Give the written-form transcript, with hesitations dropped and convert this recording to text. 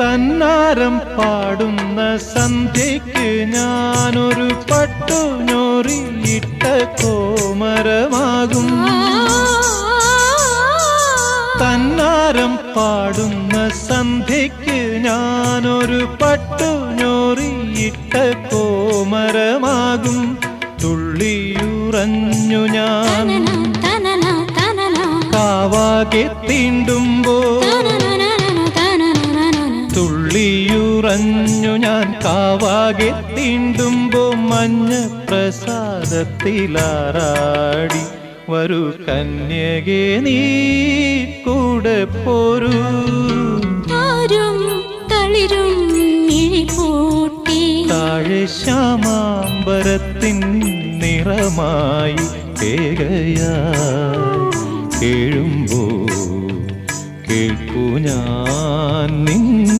തന്നാരം പാടുന്ന സന്ധ്യയ്ക്ക് ഞാനൊരു പട്ടുഞൊറിയിട്ട കോമരമാകും. തന്നാരം പാടുന്ന സന്ധ്യയ്ക്ക് ഞാനൊരു പട്ടുഞൊറിയിട്ട കോമരമാകും. തുള്ളിയുറഞ്ഞു ഞാൻ കാവാകെ തീണ്ടുമ്പോൾ, തുള്ളിയുറഞ്ഞു ഞാൻ കാവാകെ തീണ്ടുമ്പോ മഞ്ഞ പ്രസാദത്തിലാറാടി വരൂ കന്യകേ നീ കൂടെ പോരൂ. താഴെ ശ്യാമാംബരത്തിൻ നിറമായി കേകയാ